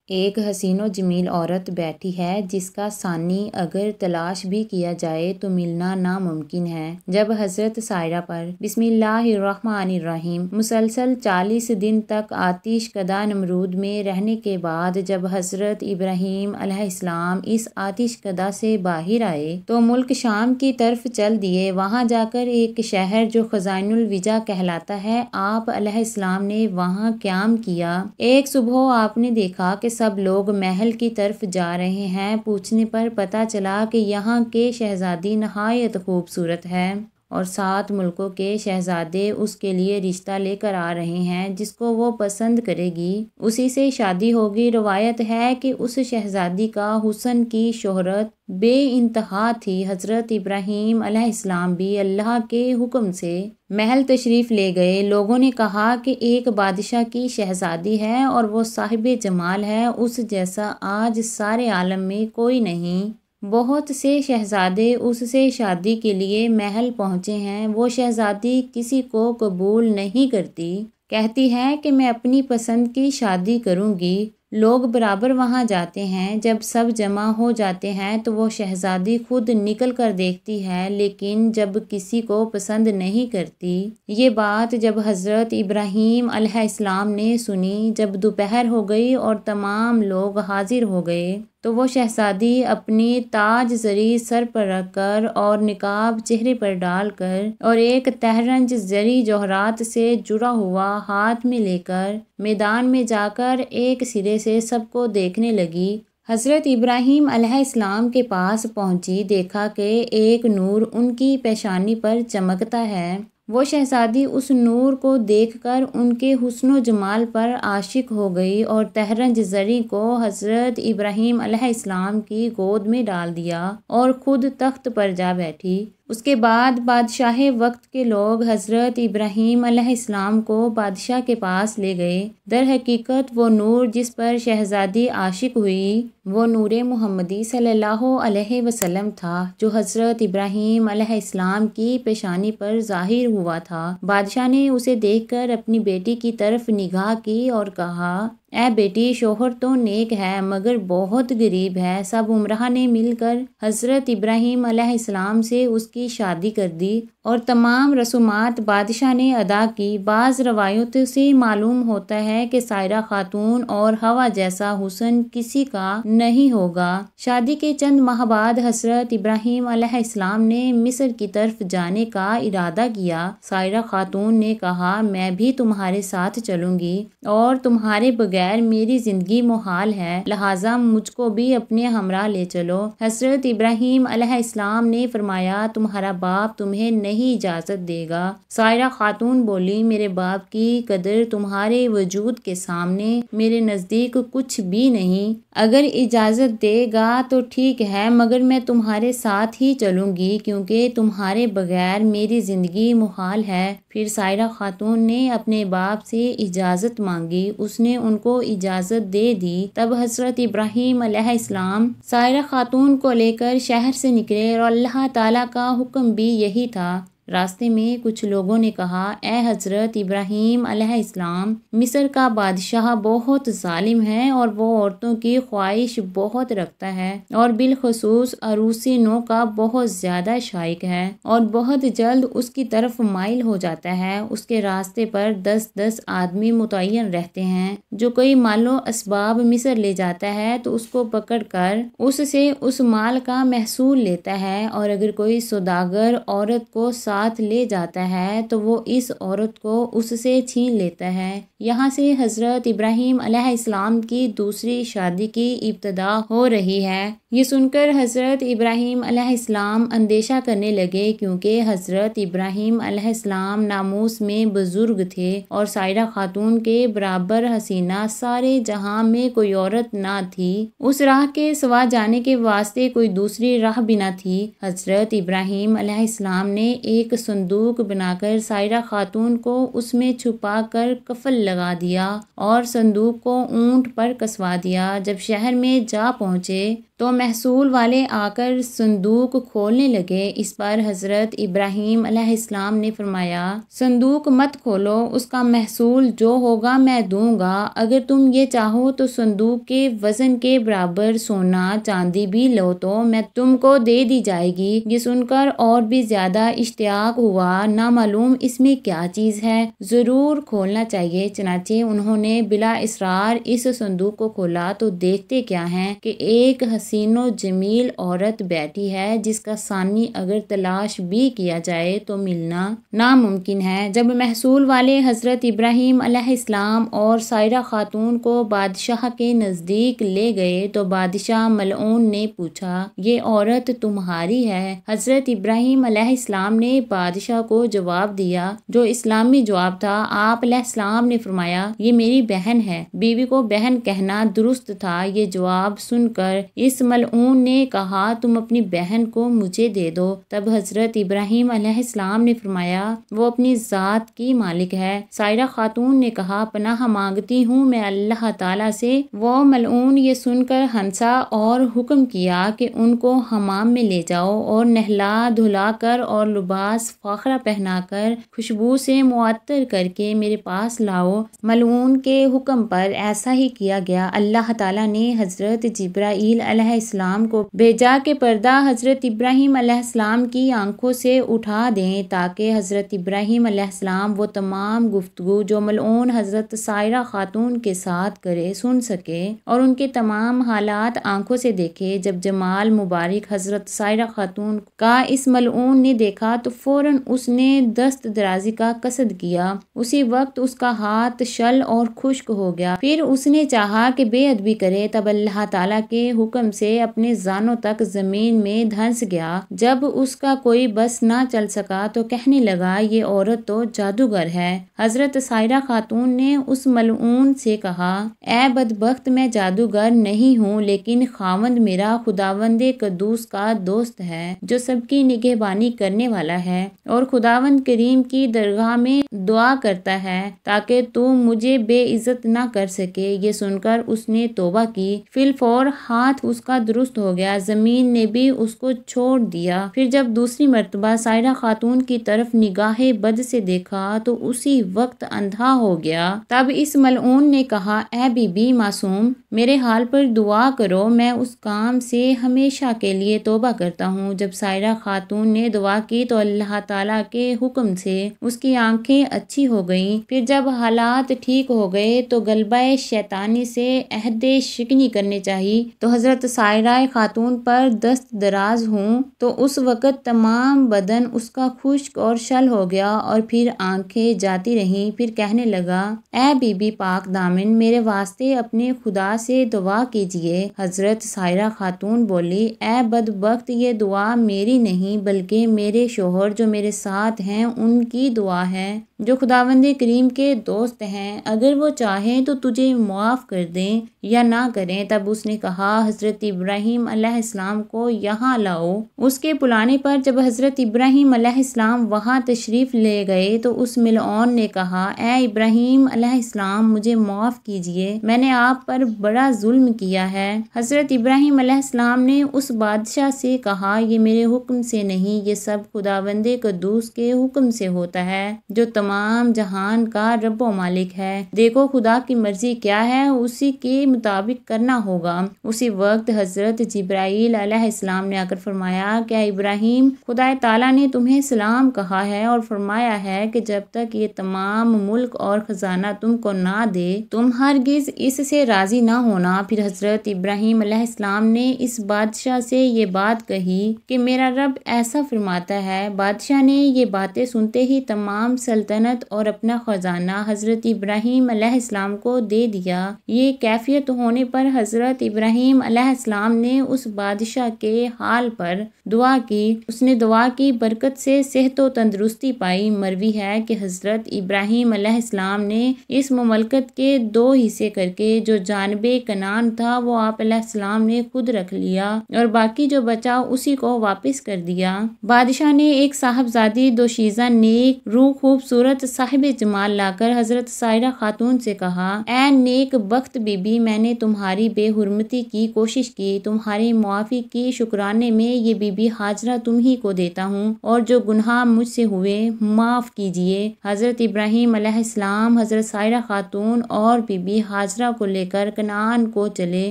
ایک حسین و جمیل عورت بیٹھی ہے جس کا ثانی اگر تلاش بھی کیا جائے تو ملنا ناممکن ہے۔ جب حضرت سائرہ پر بسم اللہ الرحمن الرحیم مسلسل 40 دن تک آتش کدہ نمرود میں رہنے کے بعد جب حضرت ابراہیم علیہ السلام اس آتش کدہ سے باہر آئے تو ملک شام کی طرف چل دیے۔ وہاں جا کر ایک شہر جو خزائن الوجہ کہلاتا ہے، آپ علیہ السلام نے وہاں قیام کیا۔ ایک صبح آپ نے دیکھا کہ سب لوگ محل کی طرف جا رہے ہیں۔ پوچھنے پر پتہ چلا کہ یہاں کے شہزادی نہایت خوبصورت ہے اور 7 ملکوں کے شہزادے اس کے لیے رشتہ لے کر آ رہے ہیں، جس کو وہ پسند کرے گی اسی سے شادی ہوگی۔ روایت ہے کہ اس شہزادی کا حسن کی شہرت بے انتہا تھی۔ حضرت ابراہیم علیہ السلام بھی اللہ کے حکم سے محل تشریف لے گئے۔ لوگوں نے کہا کہ ایک بادشاہ کی شہزادی ہے اور وہ صاحب جمال ہے، اس جیسا آج سارے عالم میں کوئی نہیں۔ بہت سے شہزادے اس سے شادی کے لیے محل پہنچے ہیں، وہ شہزادی کسی کو قبول نہیں کرتی، کہتی ہے کہ میں اپنی پسند کی شادی کروں گی۔ لوگ برابر وہاں جاتے ہیں۔ جب سب جمع ہو جاتے ہیں تو وہ شہزادی خود نکل کر دیکھتی ہے، لیکن جب کسی کو پسند نہیں کرتی۔ یہ بات جب حضرت ابراہیم علیہ السلام نے سنی، جب دوپہر ہو گئی اور تمام لوگ حاضر ہو گئے تو وہ شہزادی اپنی تاج زری سر پر رکھ کر اور نقاب چہرے پر ڈال کر اور ایک تہرنج زری جوہرات سے جڑا ہوا ہاتھ میں لے کر میدان میں جا کر ایک سرے سے سب کو دیکھنے لگی۔ حضرت ابراہیم علیہ السلام کے پاس پہنچی، دیکھا کہ ایک نور ان کی پیشانی پر چمکتا ہے۔ وہ شہزادی اس نور کو دیکھ کر ان کے حسن و جمال پر عاشق ہو گئی اور تہرنج زری کو حضرت ابراہیم علیہ السلام کی گود میں ڈال دیا اور خود تخت پر جا بیٹھی۔ اس کے بعد بادشاہ وقت کے لوگ حضرت ابراہیم علیہ السلام کو بادشاہ کے پاس لے گئے۔ در حقیقت وہ نور جس پر شہزادی عاشق ہوئی وہ نور محمدی صلی اللہ علیہ وسلم تھا، جو حضرت ابراہیم علیہ السلام کی پیشانی پر ظاہر ہوا تھا۔ بادشاہ نے اسے دیکھ کر اپنی بیٹی کی طرف نگاہ کی اور کہا، اے بیٹی، شوہر تو نیک ہے مگر بہت غریب ہے۔ سب امراء نے مل کر حضرت ابراہیم علیہ السلام سے اس کی شادی کر دی اور تمام رسومات بادشاہ نے ادا کی۔ بعض روایتوں سے معلوم ہوتا ہے کہ سائرہ خاتون اور ہوا جیسا حسن کسی کا نہیں ہوگا۔ شادی کے چند ماہ بعد حضرت ابراہیم علیہ السلام نے مصر کی طرف جانے کا ارادہ کیا۔ سائرہ خاتون نے کہا، میں بھی تمہارے ساتھ چلوں گی اور تمہارے بغیر میری زندگی محال ہے، لہٰذا مجھ کو بھی اپنے ہمراہ لے چلو۔ حضرت ابراہیم علیہ السلام نے فرمایا، تمہارا باپ تمہیں نہیں اجازت دے گا۔ سائرہ خاتون بولی، میرے باپ کی قدر تمہارے وجود کے سامنے میرے نزدیک کچھ بھی نہیں۔ اگر اجازت دے گا تو ٹھیک ہے، مگر میں تمہارے ساتھ ہی چلوں گی کیونکہ تمہارے بغیر میری زندگی محال ہے۔ پھر سائرہ خاتون نے اپنے باپ سے اجازت مانگی، اس نے ان کو اجازت دے دی۔ تب حضرت ابراہیم علیہ السلام سائرہ خاتون کو لے کر شہر سے نکلے اور اللہ تعالیٰ کا حکم بھی یہی تھا۔ راستے میں کچھ لوگوں نے کہا، اے حضرت ابراہیم علیہ السلام، مصر کا بادشاہ بہت ظالم ہے اور وہ عورتوں کی خواہش بہت رکھتا ہے اور بالخصوص عروسی نو کا بہت زیادہ شائق ہے اور بہت جلد اس کی طرف مائل ہو جاتا ہے۔ اس کے راستے پر 10 آدمی متعین رہتے ہیں۔ جو کوئی مال و اسباب مصر لے جاتا ہے تو اس کو پکڑ کر اس سے اس مال کا محصول لیتا ہے، اور اگر کوئی سوداگر عورت کو ساتھ لے جاتا ہے تو وہ اس عورت کو اس سے چھین لیتا ہے۔ یہاں سے حضرت ابراہیم علیہ السلام کی دوسری شادی کی ابتدا ہو رہی ہے۔ یہ سن کر حضرت ابراہیم علیہ السلام اندیشہ کرنے لگے، کیونکہ حضرت ابراہیم علیہ السلام ناموس میں بزرگ تھے اور سائرہ خاتون کے برابر حسینہ سارے جہاں میں کوئی عورت نہ تھی۔ اس راہ کے سوا جانے کے واسطے کوئی دوسری راہ بھی نہ تھی۔ حضرت ابراہیم علیہ السلام نے ایک صندوق بنا کر سائرہ خاتون کو اس میں چھپا کر کفل لگا دیا اور صندوق کو اونٹ پر کسوا دیا۔ جب شہر میں جا پہنچے تو محصول والے آ کر صندوق کھولنے لگے۔ اس پر حضرت ابراہیم علیہ السلام نے فرمایا، صندوق مت کھولو، اس کا محصول جو ہوگا میں دوں گا۔ اگر تم یہ چاہو تو صندوق کے وزن کے برابر سونا چاندی بھی لو تو میں تم کو دے دی جائے گی۔ یہ سن کر اور بھی زیادہ اشتیاق ہوا، نہ معلوم اس میں کیا چیز ہے، ضرور کھولنا چاہیے۔ چنانچہ انہوں نے بلا اصرار اس صندوق کو کھولا تو دیکھتے کیا ہیں کہ ایک حسین و جمیل عورت بیٹھی ہے جس کا ثانی اگر تلاش بھی کیا جائے تو ملنا ناممکن ہے۔ جب محصول والے حضرت ابراہیم علیہ السلام اور سائرہ خاتون کو بادشاہ کے نزدیک لے گئے تو بادشاہ ملعون نے پوچھا، یہ عورت تمہاری ہے؟ حضرت ابراہیم علیہ السلام نے بادشاہ کو جواب دیا جو اسلامی جواب تھا۔ آپ علیہ السلام نے فرمایا، یہ میری بہن ہے۔ بیوی کو بہن کہنا درست تھا۔ یہ جواب سن کر اس ملعون نے کہا، تم اپنی بہن کو مجھے دے دو۔ تب حضرت ابراہیم علیہ السلام نے فرمایا، وہ اپنی ذات کی مالک ہے۔ سائرہ خاتون نے کہا، پناہ مانگتی ہوں میں اللہ تعالیٰ سے۔ وہ ملعون یہ سن کر ہنسا اور حکم کیا کہ ان کو حمام میں لے جاؤ اور نہلا دھلا کر اور لباس فاخرہ پہنا کر خوشبو سے معطر کر کے میرے پاس لاؤ۔ ملعون کے حکم پر ایسا ہی کیا گیا۔ اللہ تعالیٰ نے حضرت جبرائیل علیہ السلام کو بھیجا کہ پردہ حضرت ابراہیم علیہ السلام کی آنکھوں سے اٹھا دیں تاکہ حضرت ابراہیم علیہ السلام وہ تمام گفتگو جو ملعون حضرت سائرہ خاتون کے ساتھ کرے سن سکے اور ان کے تمام حالات آنکھوں سے دیکھے۔ جب جمال مبارک حضرت سائرہ خاتون کا اس ملعون نے دیکھا تو فوراً اس نے دست درازی کا قصد کیا۔ اسی وقت اس کا ہاتھ شل اور خشک ہو گیا۔ پھر اس نے چاہا کہ بے ادبی کرے، تب اللہ تعالیٰ کے حکم سے اپنے زانوں تک زمین میں دھنس گیا۔ جب اس کا کوئی بس نہ چل سکا تو کہنے لگا، یہ عورت تو جادوگر ہے۔ حضرت سائرہ خاتون نے اس ملعون سے کہا، اے بدبخت، میں جادوگر نہیں ہوں، لیکن خاوند میرا خداوند قدوس کا دوست ہے جو سب کی نگہبانی کرنے والا ہے اور خداوند کریم کی درگاہ میں دعا کرتا ہے تاکہ تو مجھے بے عزت نہ کر سکے۔ یہ سن کر اس نے توبہ کی۔ فی الفور ہاتھ اس کا درست ہو گیا، زمین نے بھی اس کو چھوڑ دیا۔ پھر جب دوسری مرتبہ سائرہ خاتون کی طرف نگاہ بد سے دیکھا تو اسی وقت اندھا ہو گیا۔ تب اس ملعون نے کہا، اے بی بی معصوم، میرے حال پر دعا کرو، میں اس کام سے ہمیشہ کے لیے توبہ کرتا ہوں۔ جب سائرہ خاتون نے دعا کی تو اللہ تعالیٰ کے حکم سے اس کی آنکھیں اچھی ہو گئیں۔ پھر جب حالات ٹھیک ہو گئے تو غلبہ شیطانی سے عہد شکنی کرنے چاہی تو حضرت سائرہ خاتون پر دست دراز ہوں تو اس وقت تمام بدن اس کا خشک اور شل ہو گیا اور پھر آنکھیں جاتی رہیں۔ پھر کہنے لگا، اے بی بی پاک دامن، میرے واسطے اپنے خدا سے دعا کیجئے۔ حضرت سائرہ خاتون بولی، اے بدبخت، یہ دعا میری نہیں بلکہ میرے شوہر جو میرے ساتھ ہیں ان کی دعا ہے جو خداوند کریم کے دوست ہیں، اگر وہ چاہیں تو تجھے معاف کر دیں یا نہ کریں۔ تب اس نے کہا، حضرت ابراہیم علیہ السلام کو یہاں لاؤ۔ اس کے بلانے پر جب حضرت ابراہیم علیہ السلام وہاں تشریف لے گئے تو اس ملعون نے کہا، اے ابراہیم علیہ السلام، مجھے معاف کیجئے، میں نے آپ پر بڑا ظلم کیا ہے۔ حضرت ابراہیم علیہ السلام نے اس بادشاہ سے کہا، یہ میرے حکم سے نہیں، یہ سب خداوند قدوس کے حکم سے ہوتا ہے جو تمام جہان کا رب و مالک ہے۔ دیکھو خدا کی مرضی کیا ہے، اسی کے مطابق کرنا ہوگا۔ اسی وقت حضرت جبرائیل علیہ السلام نے آ کر فرمایا، کیا ابراہیم، خدا تعالیٰ نے تمہیں سلام کہا ہے اور فرمایا ہے کہ جب تک یہ تمام ملک اور خزانہ تم کو نہ دے تم ہرگز اس سے راضی نہ ہونا۔ پھر حضرت ابراہیم علیہ السلام نے اس بادشاہ سے یہ بات کہی کہ میرا رب ایسا فرماتا ہے۔ بادشاہ نے یہ باتیں سنتے ہی تمام سلطنت اور اپنا خزانہ حضرت ابراہیم علیہ السلام کو دے دیا۔ یہ کیفیت ہونے پر حضرت ابراہیم علیہ السلام نے اس بادشاہ کے حال پر دعا کی۔ اس نے دعا کی برکت سے صحت و تندرستی پائی۔ مروی ہے کہ حضرت ابراہیم علیہ السلام نے اس مملکت کے 2 حصے کر کے جو جانب صاحب کنان تھا وہ آپ علیہ السلام نے خود رکھ لیا اور باقی جو بچا اسی کو واپس کر دیا۔ بادشاہ نے ایک صاحبزادی دوشیزہ نیک روح خوبصورت صاحب جمال لا کر حضرت سائرہ خاتون سے کہا، اے نیک بخت بی بی، میں نے تمہاری بے حرمتی کی کوشش کی، تمہاری معافی کی، شکرانے میں یہ بی بی ہاجرہ تم ہی کو دیتا ہوں، اور جو گناہ مجھ سے ہوئے معاف کیجیے۔ حضرت ابراہیم علیہ السلام حضرت سائرہ خاتون اور بی بی ہاجرہ کو لے کر کنعان کو چلے۔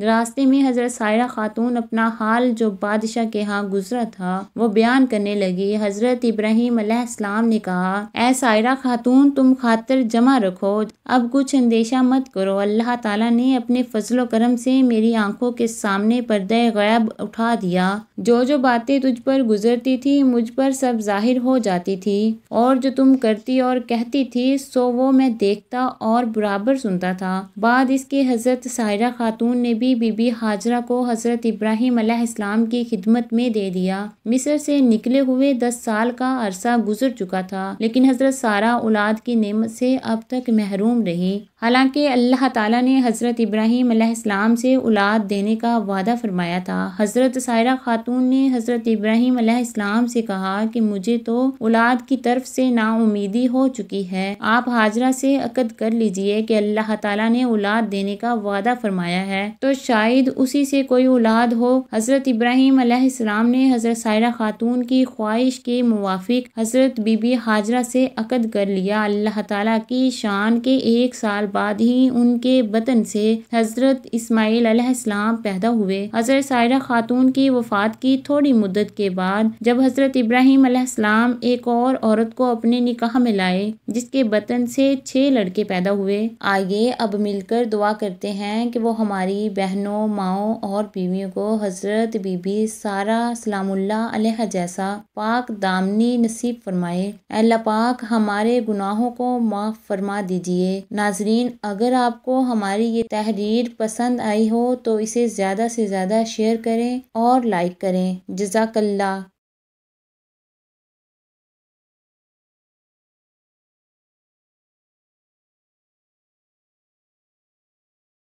راستے میں حضرت سائرہ خاتون اپنا حال جو بادشاہ کے ہاں گزرا تھا وہ بیان کرنے لگی۔ حضرت ابراہیم علیہ السلام نے کہا، اے سائرہ خاتون، تم خاطر جمع رکھو، اب کچھ اندیشہ مت کرو، اللہ تعالیٰ نے اپنے فضل و کرم سے میری آنکھوں کے سامنے پردہ غیب اٹھا دیا۔ جو باتیں تجھ پر گزرتی تھی مجھ پر سب ظاہر ہو جاتی تھی، اور جو تم کرتی اور کہتی تھی سو وہ میں دیکھتا اور برابر سنتا تھا۔ بعد اس کے حضرت سائرہ خاتون نے بھی بی بی ہاجرہ کو حضرت ابراہیم علیہ السلام کی خدمت میں دے دیا۔ مصر سے نکلے ہوئے 10 سال کا عرصہ گزر چکا تھا، لیکن حضرت سارہ اولاد کی نعمت سے اب تک محروم رہی، حالانکہ اللہ تعالیٰ نے حضرت ابراہیم علیہ السلام سے اولاد دینے کا وعدہ فرمایا تھا۔ حضرت سائرہ خاتون نے حضرت ابراہیم علیہ السلام سے کہا کہ مجھے تو اولاد کی طرف سے نا امیدی ہو چکی ہے، آپ ہاجرہ سے عقد کر لیجئے کہ اللہ تعالیٰ نے اولاد دینے کا وعدہ فرمایا ہے تو شاید اسی سے کوئی اولاد ہو۔ حضرت ابراہیم علیہ السلام نے حضرت سائرہ خاتون کی خواہش کے موافق حضرت بی بی ہاجرہ سے عقد کر لیا۔ اللہ تعالیٰ کی شان کے 1 سال بعد ہی ان کے بطن سے حضرت اسماعیل علیہ السلام پیدا ہوئے۔ حضرت سائرہ خاتون کی وفات کی تھوڑی مدت کے بعد جب حضرت ابراہیم علیہ السلام ایک اور عورت کو اپنے نکاح میں لائے جس کے بطن سے 6 لڑکے پیدا ہوئے۔ آئیے اب مل کر دعا کرتے ہیں کہ وہ ہماری بہنوں، ماؤں اور بیویوں کو حضرت بی بی سارہ سلام اللہ علیہ جیسا پاک دامنی نصیب فرمائے۔ اے اللہ پاک ہمارے گناہوں کو معاف فرما دیجئے۔ ناظرین، اگر آپ کو ہماری یہ تحریر پسند آئی ہو تو اسے زیادہ سے زیادہ شیئر کریں اور لائک کریں۔ جزاک اللہ۔